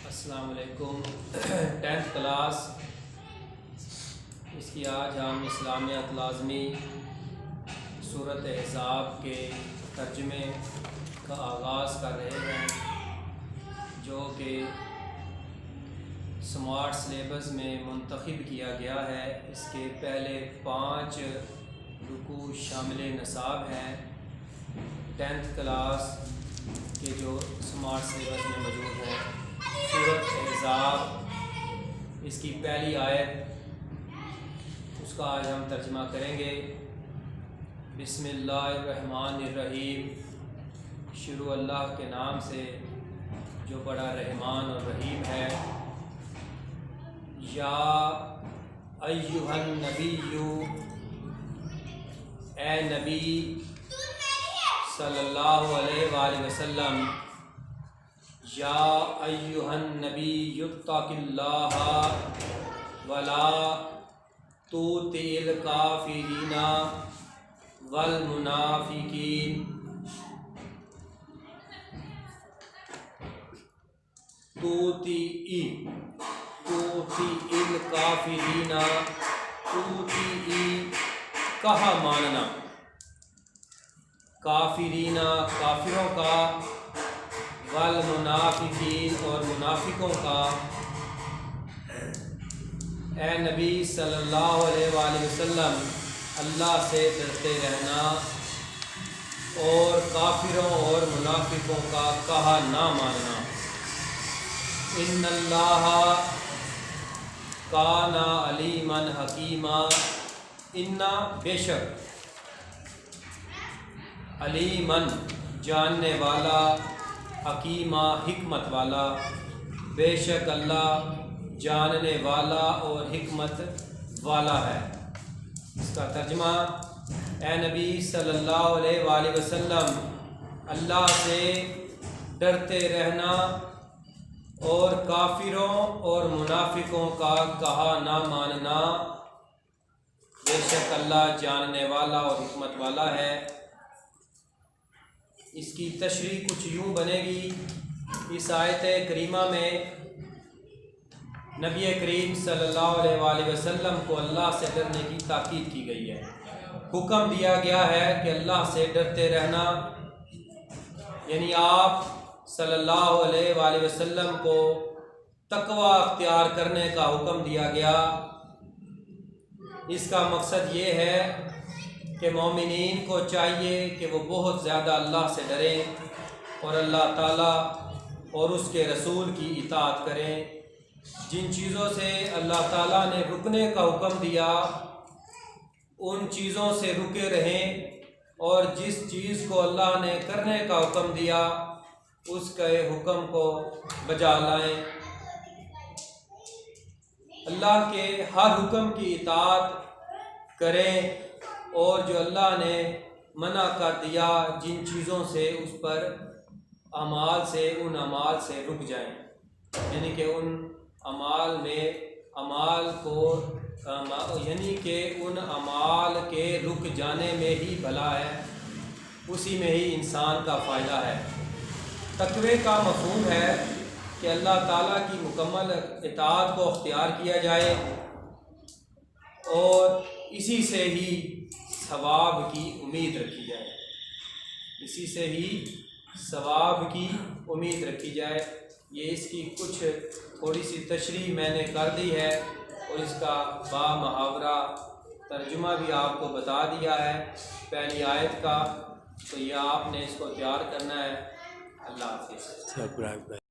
السلام علیکم۔ 10th class, اس کی آج ہم اسلامیات لازمی سورۃ احزاب کے ترجمے کا آغاز کر رہے ہیں، جو کہ سمارٹ سلیبس میں منتخب کیا گیا ہے۔ اس کے پہلے 5 رکوع شامل نصاب ہیں 10th کلاس کے جو سمارٹ سلیبس میں موجود ہیں۔ سورۃ احزاب، اس کی پہلی آیت، اس کا آج ہم ترجمہ کریں گے۔ بسم اللہ الرحمن الرحیم، شروع اللہ کے نام سے جو بڑا رحمان اور رحیم ہے۔ یا ایھا النبی، اے نبی صلی اللہ علیہ وآلہ وسلم، یا ایھا النبی اتق اللہ ولا تطع الکافرین والمنافقین، تطع الکافرین، تطع کہا ماننا، کافرین کافروں کا، والمنافقین اور منافقوں کا۔ اے نبی صلی اللہ علیہ وآلہ وسلم، اللہ سے ڈرتے رہنا اور کافروں اور منافقوں کا کہا نہ ماننا۔ ان اللہ کان علیما حکیما، انا بے شک، علیمن جاننے والا، حکیمہ حکمت والا، بے شک اللہ جاننے والا اور حکمت والا ہے۔ اس کا ترجمہ، اے نبی صلی اللہ علیہ وآلہ وسلم، اللہ سے ڈرتے رہنا اور کافروں اور منافقوں کا کہا نہ ماننا، بے شک اللہ جاننے والا اور حکمت والا ہے۔ اس کی تشریح کچھ یوں بنے گی۔ اس آیت کریمہ میں نبی کریم صلی اللہ علیہ وآلہ وسلم کو اللہ سے ڈرنے کی تاکید کی گئی ہے۔ حکم دیا گیا ہے کہ اللہ سے ڈرتے رہنا، یعنی آپ صلی اللہ علیہ وآلہ وسلم کو تقوی اختیار کرنے کا حکم دیا گیا۔ اس کا مقصد یہ ہے کہ مومنین کو چاہیے کہ وہ بہت زیادہ اللہ سے ڈریں اور اللہ تعالیٰ اور اس کے رسول کی اطاعت کریں۔ جن چیزوں سے اللہ تعالیٰ نے رکنے کا حکم دیا ان چیزوں سے رکے رہیں، اور جس چیز کو اللہ نے کرنے کا حکم دیا اس کے حکم کو بجا لائیں۔ اللہ کے ہر حکم کی اطاعت کریں، اور جو اللہ نے منع کر دیا جن چیزوں سے اس پر اعمال سے، ان اعمال سے رک جائیں، یعنی کہ ان اعمال میں اعمال کو یعنی کہ ان اعمال کے رک جانے میں ہی بھلا ہے، اسی میں ہی انسان کا فائدہ ہے۔ تقوی کا مفہوم ہے کہ اللہ تعالیٰ کی مکمل اطاعت کو اختیار کیا جائے اور اسی سے ہی ثواب کی امید رکھی جائے، اسی سے ہی ثواب کی امید رکھی جائے۔ یہ اس کی کچھ تھوڑی سی تشریح میں نے کر دی ہے، اور اس کا با محاورہ ترجمہ بھی آپ کو بتا دیا ہے پہلی آیت کا، تو یہ آپ نے اس کو تیار کرنا ہے۔ اللہ حافظ۔